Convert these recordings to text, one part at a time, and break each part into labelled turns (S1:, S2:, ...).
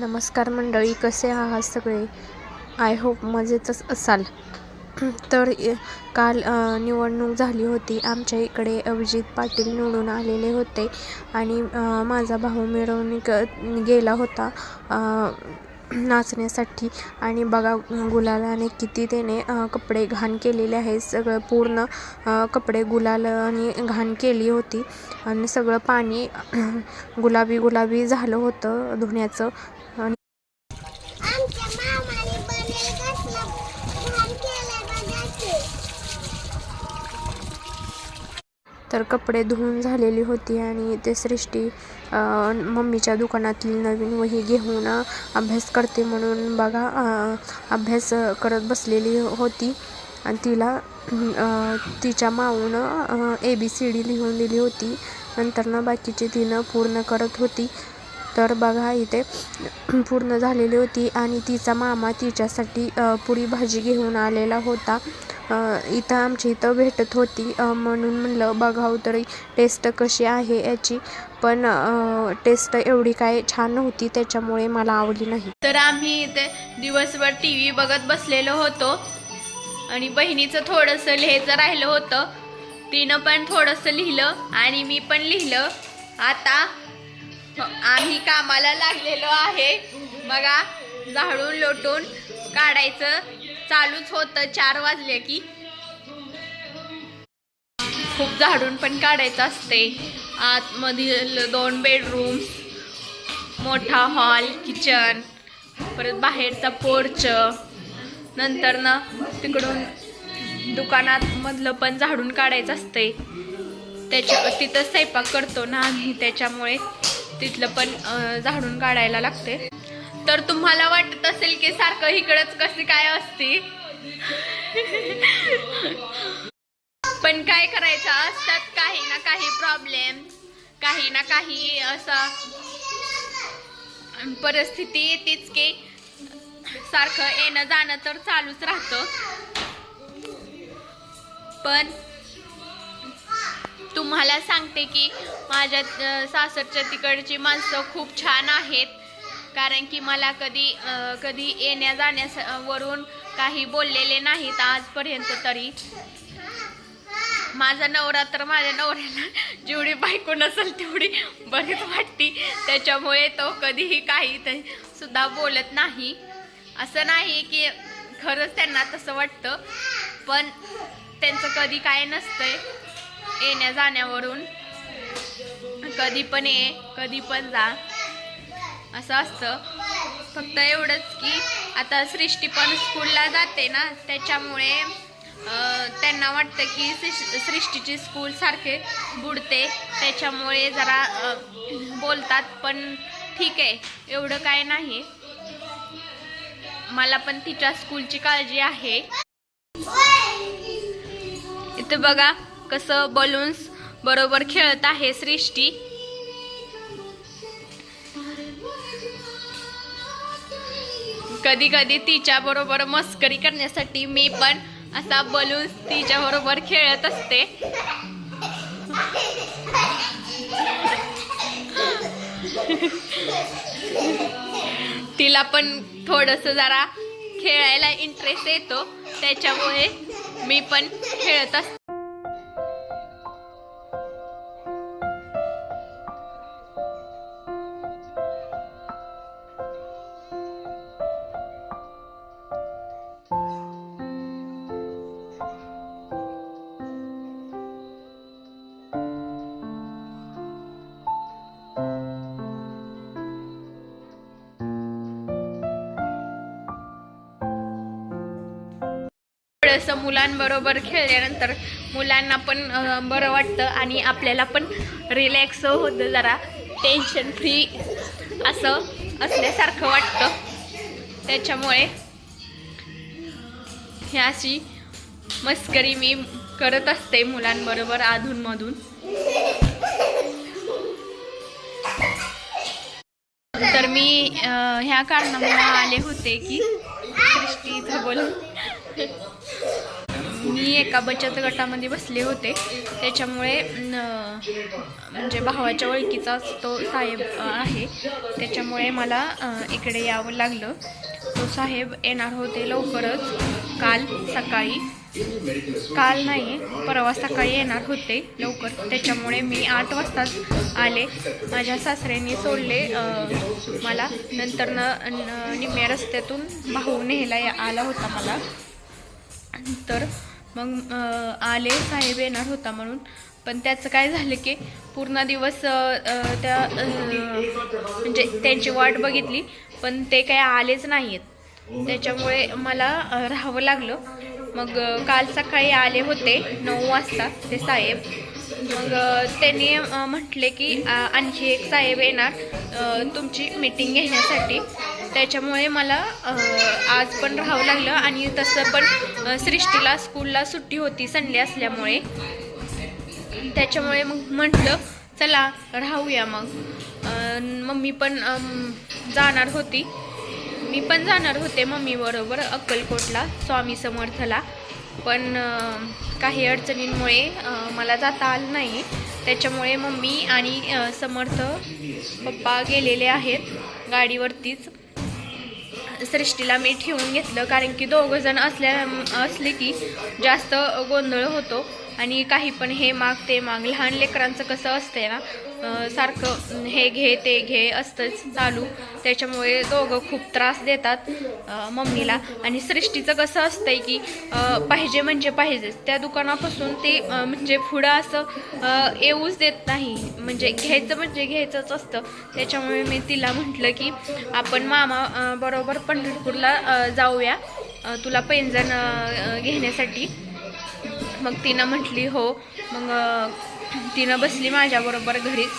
S1: नमस्कार मंडळी, कसे आहात सगळे? आय होप मजेतच असाल. तर काल निवडणूक झाली होती. आमच्या इकडे अभिजित पाटील निवडून आलेले होते आणि माझा भाऊ मिरवणूक गेला होता नाचण्यासाठी. आणि बघा गुलालाने किती त्याने कपडे घाण केलेले आहेत. सगळं पूर्ण कपडे गुलालाने घाण केली होती आणि सगळं पाणी गुलाबी गुलाबी झालं होतं धुण्याचं. आणि तर कपडे धुवून झालेली होती आणि ते सृष्टी मम्मीच्या दुकानातील नवीन वही घेऊन अभ्यास करते म्हणून बघा अभ्यास करत बसलेली होती. आणि तिला तिच्या माऊनं ABCD लिहून दिली होती. नंतर बाकीची तिनं पूर्ण करत होती. तर बघा इथे पूर्ण झालेली होती आणि तिचा मामा तिच्यासाठी पुरी भाजी घेऊन आलेला होता. इथं आमच्या इथं भेटत होती म्हणून म्हणलं बघावं तरी टेस्ट कशी आहे याची. पण टेस्ट एवढी काय छान नव्हती, त्याच्यामुळे मला आवडली नाही.
S2: तर आम्ही इथे दिवसभर TV बघत बसलेलो होतो आणि बहिणीचं थोडंसं लिहायचं राहिलं होतं. तिनं पण थोडंसं लिहिलं आणि मी पण लिहिलं. आता आम्ही कामाला लागलेलो आहे. बघा झाडून लोटून काढायचं चालूच होतं. 4 वाजले की खूप झाडून पण काढायचं असते. आतमधील 2 बेडरूम, मोठा हॉल, किचन, परत बाहेरचा पोर्च, नंतर तिकडून दुकानात मधलं पण झाडून काढायचं असते. तिथं स्वयंपाक करतो ना आम्ही, त्याच्यामुळे तिथलं पण झाडून काढायला लागते. तर तुम्हाला वाटत असेल की सारखं इकडंच कशी काय असते, पण काय करायचं, असतात काही ना काही प्रॉब्लेम, काही ना काही असा परिस्थिती येतेच की सारखं येणं जाणं तर चालूच राहतं. पण तुम्हाला सांगते की माझ्या सासरच्या तिकडची माणसं खूप छान आहेत. कारण की मला कधी येण्या जाण्यावरून काही बोललेले नाहीत आजपर्यंत. तरी माझा नवरा तर माझ्या नवऱ्याला जेवढी बायको नसेल तेवढी बरीच वाटती, त्याच्यामुळे तो कधीही काही सुद्धा बोलत नाही. असं नाही की खरंच त्यांना तसं वाटतं, पण त्यांचं कधी काय नसतंय येण्या जाण्यावरून. कधी पण ये कधी पण जा असं असतं. फक्त एवढंच की आता सृष्टी पण स्कूलला जाते ना, त्याच्यामुळे त्यांना वाटतं की सृष्टीची स्कूल सारखे बुडते, त्याच्यामुळे जरा बोलतात. पण ठीक आहे, एवढं काय नाही. मला पण तिच्या स्कूलची काळजी आहे. इथे बघा कसं बलून्स बरोबर खेळत आहे सृष्टी. कधी कधी तिच्या बरोबर मस्करी करण्यासाठी मी पण असा बलून्स तिच्या बरोबर खेळत असते. तिला पण थोडंसं जरा खेळायला इंटरेस्ट येतो, त्याच्यामुळे मी पण खेळत असते. थोडंसं मुलांबरोबर खेळल्यानंतर मुलांना पण बरं वाटतं आणि आपल्याला पण रिलॅक्स होतं, जरा टेन्शन फ्री असं असल्यासारखं वाटतं. त्याच्यामुळे ही अशी मस्करी मी करत असते मुलांबरोबर अधूनमधून. तर मी ह्या कारणामुळे आले होते की सृष्टीचं बोलून मी एका बचत गटामध्ये बसले होते, त्याच्यामुळे म्हणजे भावाच्या ओळखीचाच तो साहेब आहे, त्याच्यामुळे मला इकडे यावं लागलं. तो साहेब येणार होते लवकरच, काल नाही परवा सकाळी येणार होते लवकर, त्याच्यामुळे मी 8 वाजताच आले. माझ्या सासऱ्यांनी सोडले मला, नंतर निम्म्या रस्त्यातून भाऊ न्यायला आला होता मला. तर मग आले, साहेब येणार होता म्हणून. पण त्याचं काय झालं की पूर्ण दिवस त्या म्हणजे त्यांची वाट बघितली, पण ते काय आलेच नाहीत, त्याच्यामुळे मला राहावं लागलं. मग काल सकाळी आले होते 9 वाजता ते साहेब. मग त्यांनी म्हटले की आणखी एक साहेब येणार तुमची मीटिंग घेण्यासाठी, त्याच्यामुळे मला आज पण राहावं लागलं. आणि तसं पण सृष्टीला स्कूलला सुट्टी होती संडे असल्यामुळे, त्याच्यामुळे मग म्हटलं चला राहूया. मग मम्मी पण जाणार होती, मी पण जाणार होते मम्मीबरोबर अक्कलकोटला स्वामी समर्थला, पण काही अडचणींमुळे मला जाता आलं नाही, त्याच्यामुळे मम्मी आणि समर्थ पप्पा गेलेले आहेत गाडीवरतीच. सृष्टीला मी ठेवून घेतलं, कारण की दोघंजण असले की जास्त गोंधळ होतो आणि काही पण हे माग ते माग. लहान लेकरांचं कसं असतंय ना, सारखं हे घे ते घे असतंच चालू, त्याच्यामुळे दोघं खूप त्रास देतात मम्मीला. आणि सृष्टीचं कसं असतंय की पाहिजे म्हणजे पाहिजेच, त्या दुकानापासून ते म्हणजे पुढं असं येऊच देत नाही, म्हणजे घ्यायचं म्हणजे घ्यायचंच असतं. त्याच्यामुळे मी तिला म्हटलं की आपण मामा बरोबर पंढरपूरला जाऊया तुला पैंजण घेण्यासाठी. मग तिनं म्हटली हो. मग तिनं बसली माझ्याबरोबर घरीच.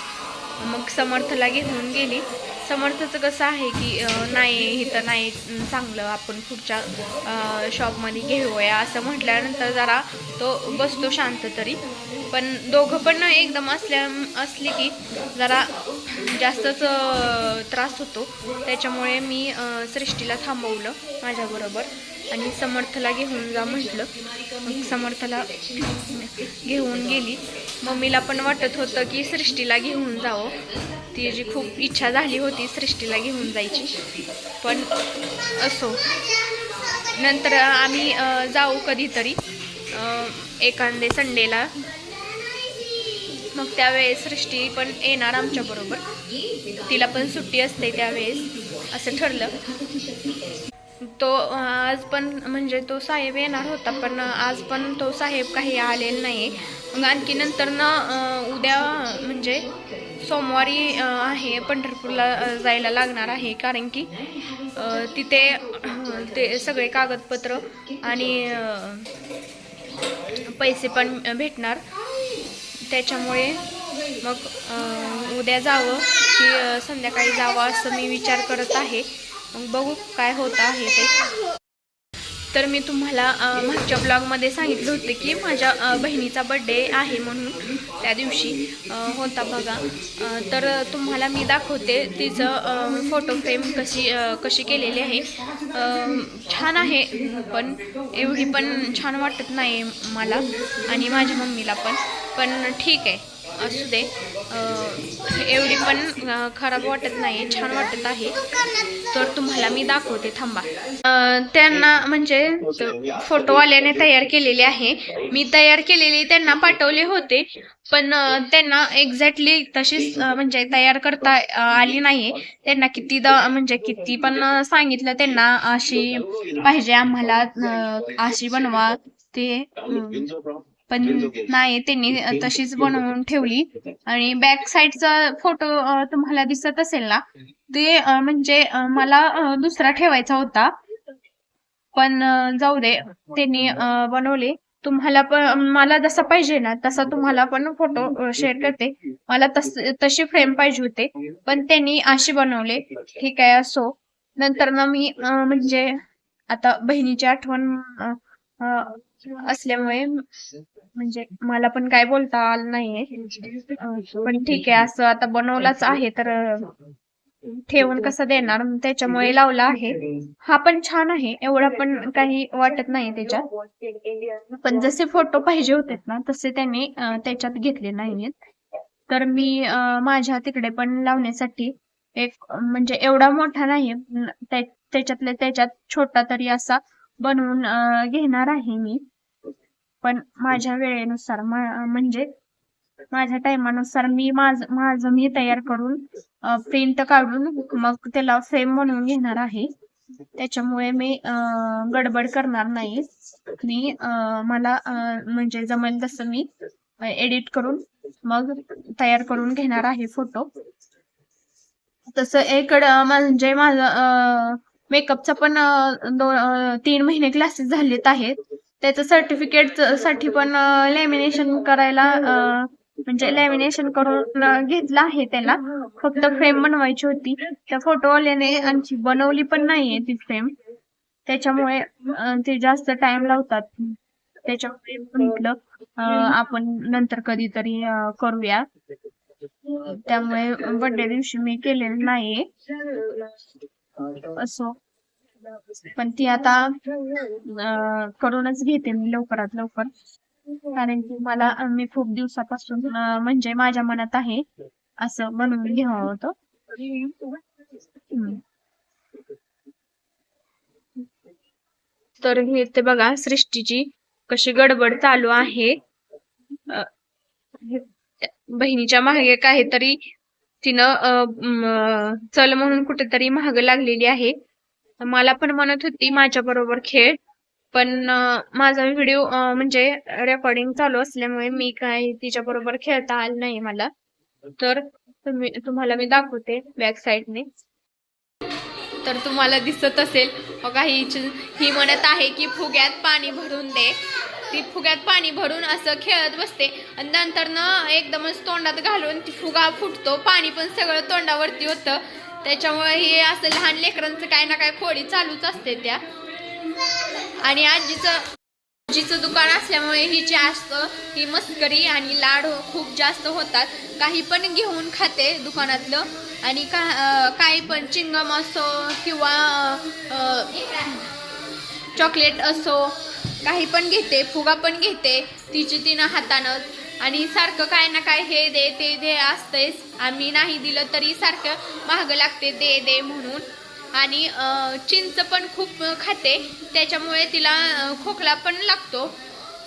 S2: मग समर्थला घेऊन गेली. समर्थचं कसं आहे की नाही इथं नाही चांगलं, आपण पुढच्या शॉपमध्ये घेऊया असं म्हटल्यानंतर जरा तो बसतो शांत तरी. पण दोघं पण एकदम असली की जरा जास्तच त्रास होतो, त्याच्यामुळे मी सृष्टीला थांबवलं माझ्याबरोबर आणि समर्थला घेऊन जा म्हटलं. मग समर्थला घेऊन गेली. मम्मीला पण वाटत होतं की सृष्टीला घेऊन जावं, तिची खूप इच्छा झाली होती सृष्टीला घेऊन जायची, पण असो नंतर आम्ही जाऊ कधीतरी एखादे संडेला. मग त्यावेळेस सृष्टी पण येणार आमच्याबरोबर, तिला पण सुट्टी असते त्यावेळेस असं ठरलं. तो आज पण म्हणजे तो साहेब येणार होता, पण आज पण तो साहेब काही आलेला नाही. मग आणखी नंतर उद्या म्हणजे सोमवारी आहे पंढरपूरला जायला लागणार आहे, कारण की तिथे ते सगळे कागदपत्र आणि पैसे पण भेटणार, त्याच्यामुळे मग उद्या जावं की संध्याकाळी जावं असं मी विचार करत आहे. मग बघू काय होत आहे ते. तर मी तुम्हाला मागच्या ब्लॉगमध्ये सांगितलं होतं की माझ्या बहिणीचा बड्डे आहे म्हणून, त्या दिवशी होता बघा. तर तुम्हाला मी दाखवते तिचं फोटो फ्रेम कशी केलेली आहे. छान आहे, पण एवढी पण छान वाटत नाही मला आणि माझ्या मम्मीला पण ठीक आहे असू दे, एवढी पण खराब वाटत नाही, छान वाटत आहे. तर तुम्हाला मी दाखवते थांबा. त्यांना म्हणजे फोटोवाल्याने तयार केलेले आहे, मी तयार केलेली त्यांना पाठवले होते, पण त्यांना एक्झॅक्टली तशीच म्हणजे तयार करता आली नाही. त्यांना म्हणजे किती पण सांगितलं त्यांना अशी पाहिजे आम्हाला, अशी बनवा ते, पण नाही त्यांनी तशीच बनवून ठेवली. आणि बॅक साईडचा फोटो तुम्हाला दिसत असेल ना, ते म्हणजे मला दुसरा ठेवायचा होता, पण जाऊ दे त्यांनी बनवले. तुम्हाला पण मला जसा पाहिजे ना तसा तुम्हाला पण फोटो शेअर करते. मला तशी फ्रेम पाहिजे होते, पण त्यांनी अशी बनवले. ठीक आहे असो. नंतर ना मी म्हणजे आता बहिणीची आठवण असल्यामुळे म्हणजे मला पण काय बोलता आलं नाहीये, पण ठीक आहे असं आता बनवलाच आहे तर
S1: ठेवून कसं देणार, त्याच्यामुळे लावला आहे. हा पण छान आहे, एवढा पण काही वाटत नाही त्याच्यात. पण जसे फोटो पाहिजे होते ना तसे त्यांनी त्याच्यात घेतले नाहीयेत. तर मी माझ्या तिकडे पण लावण्यासाठी एक म्हणजे एवढा मोठा नाही, त्याच्यातल्या त्याच्यात छोटा तरी असा बनवून घेणार आहे मी. पण माझ्या वेळेनुसार म्हणजे माझ्या टायमानुसार मी माझं मी तयार करून प्रिंट काढून मग त्याला फ्रेम बनवून घेणार आहे. त्याच्यामुळे मी गडबड करणार नाही. मी मला म्हणजे जमेल तसं मी एडिट करून मग तयार करून घेणार आहे फोटो. तसं म्हणजे माझं मेकअपचा पण 3 महिने क्लासेस झालेत आहेत. त्याचं सर्टिफिकेट साठी पण लॅमिनेशन करायला म्हणजे लॅमिनेशन करून घेतलं आहे त्याला. फक्त फ्रेम बनवायची होती. त्या फोटोवाल्याने आणखी बनवली पण नाहीये ती फ्रेम. त्याच्यामुळे ते जास्त टाइम लावतात. त्याच्यामुळे म्हटलं आपण नंतर कधीतरी करूया. त्यामुळे बर्थडे दिवशी मी केलेलं नाहीये. असो, पण ती आता करूनच घेते मी लवकरात लवकर. कारण की मला मी खूप दिवसापासून म्हणजे माझ्या मनात आहे असं बनवून घ्यावं होतं. तर हे ते बघा सृष्टीची कशी गडबड चालू आहे. बहिणीच्या मागे काहीतरी तिनं चल म्हणून कुठेतरी महाग लागलेली आहे. मला पण म्हणत होती माझ्या बरोबर खेळ, पण माझा व्हिडिओ म्हणजे रेकॉर्डिंग चालू असल्यामुळे मी काही तिच्या बरोबर खेळता आलं नाही मला. तर तुम्हाला मी दाखवते बॅक साईडने.
S2: तर तुम्हाला दिसत असेल बघा, ही म्हणत आहे की फुग्यात पाणी भरून दे. ती फुग्यात पाणी भरून असं खेळत बसते आणि नंतर ना एकदमच तोंडात घालून ती फुगा फुटतो. पाणी पण सगळं तोंडावरती होतं. त्याच्यामुळे हे असं लहान लेकरांचं काही ना काही खोडी चालूच असते त्या. आणि आजीचं दुकान असल्यामुळे हिची ही मस्करी आणि लाड खूप जास्त होतात. काही पण घेऊन खाते दुकानातलं, आणि काही पण चिंगम असो किंवा चॉकलेट असो काही पण घेते, फुगा पण घेते तिनं हातानं. आणि सारखं काय ना काय हे दे ते दे असतेच. आम्ही नाही दिलं तरी सारखं महाग लागते दे दे म्हणून. आणि चिंच पण खूप खाते, त्याच्यामुळे तिला खोकला पण लागतो.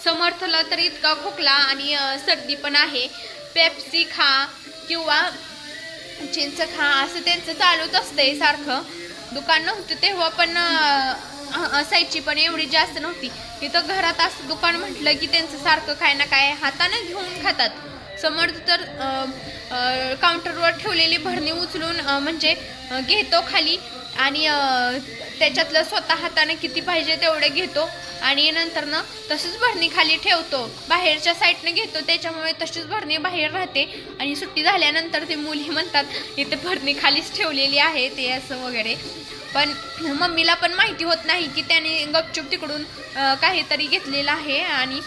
S2: समर्थला तर इतका खोकला आणि सर्दी पण आहे. पेप्सी खा किंवा चिंच खा असं त्यांचं चालूच असतंय सारखं. दुकान नव्हतं तेव्हा पण असायची, पण एवढी जास्त नव्हती. तिथं घरात असं दुकान म्हटलं की त्यांचं सारखं काय ना काय हाताने घेऊन खातात. समर्थ तर काउंटरवर ठेवलेली भरणी उचलून म्हणजे घेतो खाली आणि त्याच्यातलं स्वतः हाताने किती पाहिजे तेवढे घेतो आणि नंतर ना तशीच भरणी खाली ठेवतो. बाहेरच्या साईडने घेतो, त्याच्यामुळे तशीच भरणी बाहेर राहते. आणि सुट्टी झाल्यानंतर ते मुली म्हणतात इथे भरणी खालीच ठेवलेली आहे ते असं वगैरे. पण मम्मीला पण माहिती होत नाही की त्याने गपचूप तिकडून काहीतरी घेतलेलं आहे आणि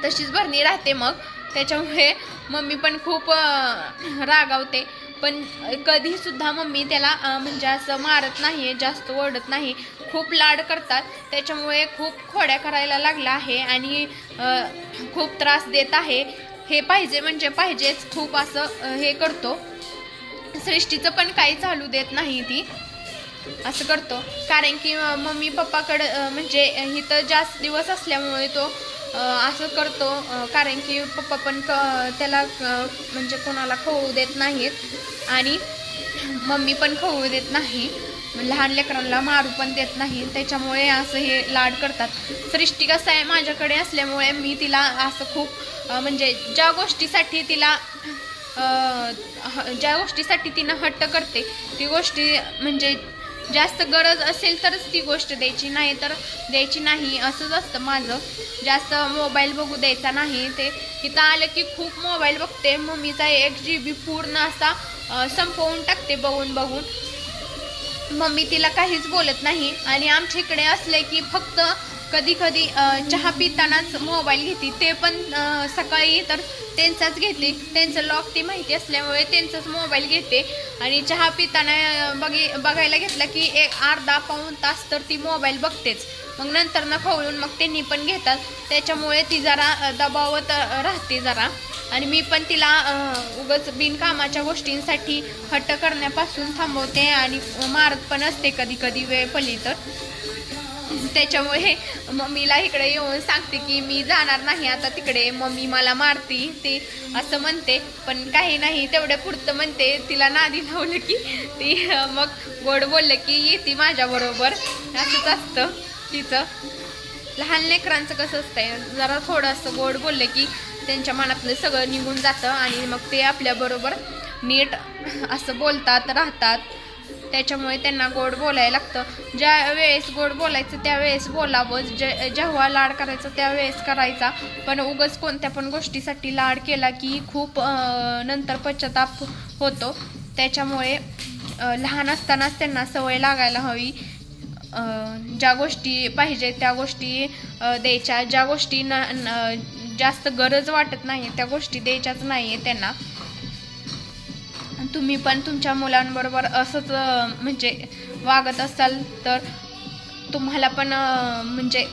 S2: तशीच भरणी राहते. मग त्याच्यामुळे मम्मी पण खूप रागावते. पण कधी सुद्धा मम्मी त्याला म्हणजे असं मारत नाही, जास्त ओरडत नाही. खूप लाड करतात, त्याच्यामुळे खूप खोड्या करायला लागला आहे आणि खूप त्रास देत आहे. हे पाहिजे म्हणजे पाहिजेच, खूप असं हे करतो. सृष्टीचं पण काही चालू देत नाही ती, असं करतो. कारण की मम्मी पप्पाकडं म्हणजे इथं जास्त दिवस असल्यामुळे तो असं करतो. कारण की पप्पा पण त्याला म्हणजे कोणाला खाऊ देत नाहीत आणि मम्मी पण खाऊ देत नाही. लहान लेकरांना मारू पण देत नाही, त्याच्यामुळे असं हे लाड करतात. सृष्टी कसं आहे माझ्याकडे असल्यामुळे मी तिला असं खूप म्हणजे ज्या गोष्टीसाठी तिनं हट्ट करते ती गोष्टी म्हणजे जास्त गरज असेल तरच ती गोष्ट द्यायची, नाही तर द्यायची नाही. असंच असतं माझं. जास्त मोबाईल बघू द्यायचा नाही. ते इथं आलं की खूप मोबाईल बघते. मम्मीचा 1 GB पूर्ण असा संपवून टाकते बघून बघून. मम्मी तिला काहीच बोलत नाही. आणि आमच्या इकडे असले की फक्त कधी कधी चहा पितानाच मोबाईल घेते, ते पण सकाळी तर त्यांचाच घेते, त्यांचं लॉक ती माहिती असल्यामुळे त्यांचाच मोबाईल घेते. आणि चहा पिताना बघायला घेतला की एक अर्धा पाऊण तास तर ती मोबाईल बघतेच. मग नंतर ना खवळून मग त्यांनी पण घेतात. त्याच्यामुळे ती जरा दबावत राहते जरा. आणि मी पण तिला उगाच बिनकामाच्या गोष्टींसाठी हट्ट करण्यापासून थांबवते आणि मारत पण असते कधी कधी वेळ पडली तर. त्याच्यामुळे मम्मीला इकडे येऊन सांगते की मी जाणार नाही आता तिकडे, मम्मी मला मारती ते असं म्हणते. पण काही नाही, तेवढ्या पुरतं म्हणते. तिला नादी लावलं की ती मग गोड बोललं की येते माझ्याबरोबर. असंच असतं तिचं. लहान लेकरांचं कसं असतंय, जरा थोडंसं गोड बोललं की त्यांच्या मनातलं सगळं निघून जातं आणि मग ते आपल्याबरोबर नीट असं बोलतात राहतात. त्याच्यामुळे त्यांना गोड बोलायला लागतं. ज्या वेळेस गोड बोलायचं त्यावेळेस बोलावं, जेव्हा लाड करायचं त्यावेळेस करायचा. पण उगाच कोणत्या पण गोष्टीसाठी लाड केला की खूप नंतर पश्चाताप होतो. त्याच्यामुळे लहान असतानाच त्यांना सवय लागायला हवी. ज्या गोष्टी पाहिजे त्या गोष्टी द्यायच्या, ज्या गोष्टी जास्त गरज वाटत नाही त्या गोष्टी द्यायच्याच नाही आहे त्यांना. तुम्ही पण तुमच्या मुलांबरोबर असंच म्हणजे वागत असाल तर तुम्हाला पण म्हणजे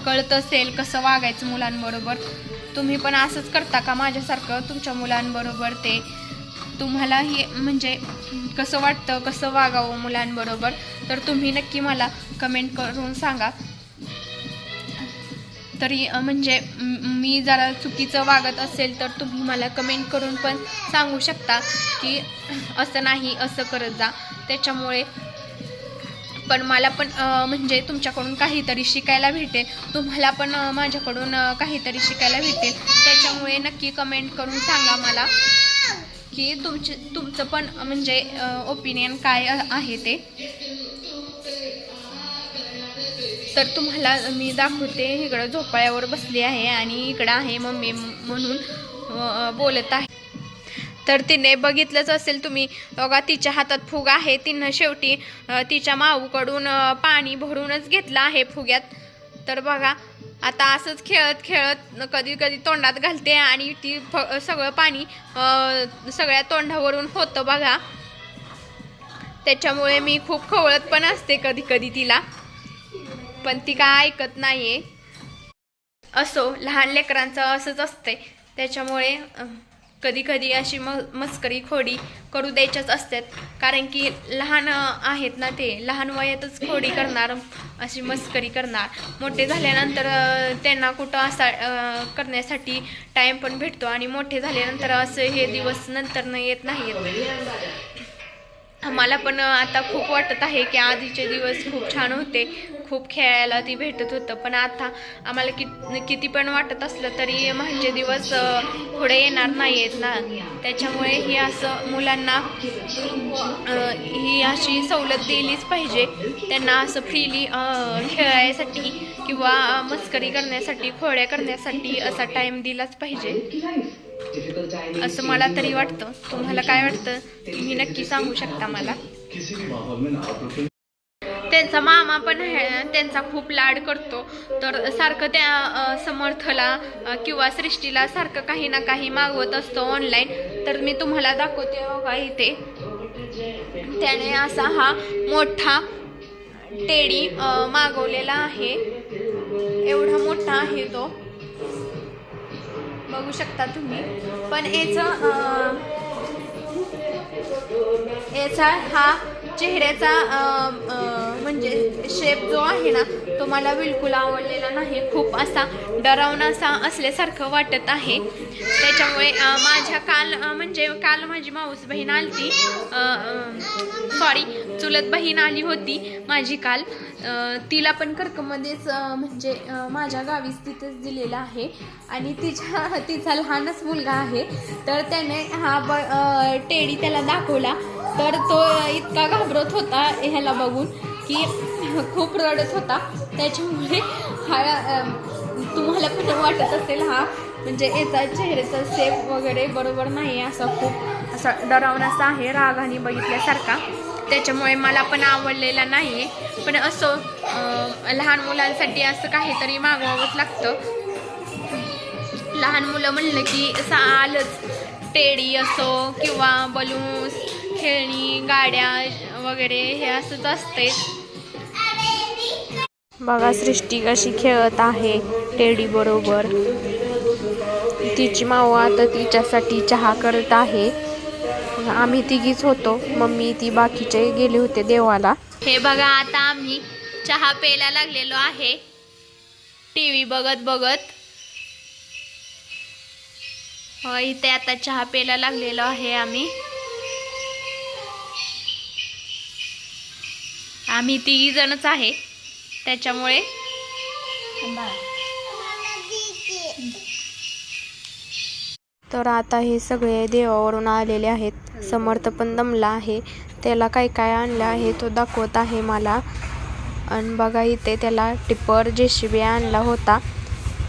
S2: कळत असेल कसं वागायचं मुलांबरोबर. तुम्ही पण असंच करता का माझ्यासारखं तुमच्या मुलांबरोबर? ते तुम्हालाही म्हणजे कसं वाटतं, कसं वागावं मुलांबरोबर, तर तुम्ही नक्की मला कमेंट करून सांगा. तरी म्हणजे मी जरा चुकीचं वागत असेल तर तुम्ही मला कमेंट करून पण सांगू शकता की असं नाही, असं करत जा. त्याच्यामुळे पण मला पण म्हणजे तुमच्याकडून काहीतरी शिकायला भेटेल, तुम्हाला पण माझ्याकडून काहीतरी शिकायला भेटेल. त्याच्यामुळे नक्की कमेंट करून सांगा मला की तुमचं पण म्हणजे ओपिनियन काय आहे ते. तर तुम्हाला मी दाखवते. इकडं झोपाळ्यावर बसली आहे आणि इकडं आहे मम्मी म्हणून बोलत आहे. तर तिने बघितलंच असेल तुम्ही, बघा तिच्या हातात फुगा आहे. तिनं शेवटी तिच्या माऊकडून पाणी भरूनच घेतलं आहे फुग्यात. तर बघा आता असंच खेळत खेळत कधी कधी तोंडात घालते आणि ती सगळं पाणी सगळ्या तोंडावरून होतं बघा. त्याच्यामुळे मी खूप खवळत पण असते कधी कधी तिला, पण ती काय ऐकत नाहीये. असो, लहान लेकरांचं असंच असते. त्याच्यामुळे कधी कधी अशी मस्करी खोडी करू द्यायच्याच असतात. कारण की लहान आहेत ना, ते लहान वयातच खोडी करणार, अशी मस्करी करणार. मोठे झाल्यानंतर त्यांना कुठं असा करण्यासाठी टाईम पण भेटतो आणि मोठे झाल्यानंतर असं हे दिवस नंतर न येत नाहीत. मला पण आता खूप वाटत आहे की आधीचे दिवस खूप छान होते, खूप खेळायला ती भेटत होतं. पण आता आम्हाला किती पण वाटत असलं तरी म्हणजे दिवस पुढे येणार नाही आहेत ना. त्याच्यामुळे ही असं मुलांना ही अशी सवलत दिलीच पाहिजे. त्यांना असं फ्रीली खेळायसाठी किंवा मस्करी करण्यासाठी, खोड्या करण्यासाठी असा टाईम दिलाच पाहिजे असं मला तरी वाटतं. तुम्हाला काय वाटतं तुम्ही नक्की सांगू शकता मला. त्यांचा मामा पण त्यांचा खूप लाड करतो. तर सारखं त्या समर्थला किंवा सृष्टीला सारखं काही ना काही मागवत असतो ऑनलाईन. तर मी तुम्हाला दाखवते बघा इथे. त्याने असा हा मोठा टेडी मागवलेला आहे. एवढा मोठा आहे तो, बघू शकता तुम्ही. पण याचा हा चेहऱ्याचा म्हणजे शेप जो आहे ना, तो मला बिलकुल आवडलेला नाही. खूप असा डरावना असा असल्यासारखं वाटत आहे. त्याच्यामुळे काल माझी माऊस बहीण आली, सॉरी चुलत बहीण आली होती माझी काल. तिला पण कर्कमध्येच म्हणजे माझ्या गावीच तिथेच दिलेला आहे. आणि तिचा लहानच मुलगा आहे. तर त्याने हा टेडी त्याला दाखवला. तर तो इतका घाबरत होता ह्याला बघून की खूप रडत होता. त्याच्यामुळे हा तुम्हाला पण वाटत असेल हा म्हणजे याचा चेहऱ्याचा शेप वगैरे बरोबर नाही, असा खूप असा डरावनासा आहे, रागाने बघितल्यासारखा. त्याच्यामुळे मला पण आवडलेला नाही. पण असं लहान मुलांसाठी असं काहीतरी मागवावंच लागतं. लहान मुलं म्हणलं की असं आलंच, टेडी असो किंवा बलून्स, खेळणी, गाड्या वगैरे हे असंच असते.
S1: बघा सृष्टी कशी खेळत आहे टेडी बरोबर. तिची माऊ आता तिच्यासाठी चहा करत आहे. आम्ही तिघीच होतो, मम्मी ती बाकीचे गेले होते देवाला.
S2: हे बघा आता आम्ही चहा प्यायला लागलेलो आहे टीव्ही बघत बघत. इथे आता चहा प्यायला लागलेलो आहे आम्ही तिघी जणच आहे त्याच्यामुळे.
S1: तर आता हे सगळे देवावरून आलेले आहेत. समर्थ पण दमला आहे, त्याला काय काय आणलं आहे तो दाखवत आहे मला. आणि बघा इथे त्याला टिप्पर JCB आणला होता,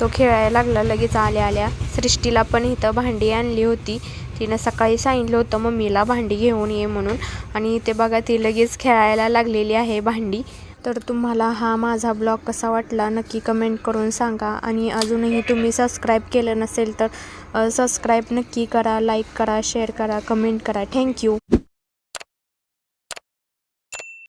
S1: तो खेळायला लागला लगेच आल्या. सृष्टीला पण इथं भांडी आणली होती, तिनं सकाळी सांगितलं होतं मम्मीला भांडी घेऊन ये म्हणून. आणि इथे बघा ती लगेच खेळायला लागलेली आहे भांडी. तर तुम्हाला हा माझा ब्लॉग कसा वाटला नक्की कमेंट करून सांगा. आणि अजूनही तुम्ही सबस्क्राईब केलं नसेल तर सबस्क्राईब नक्की करा, लाईक करा, शेअर करा, कमेंट करा. थँक्यू.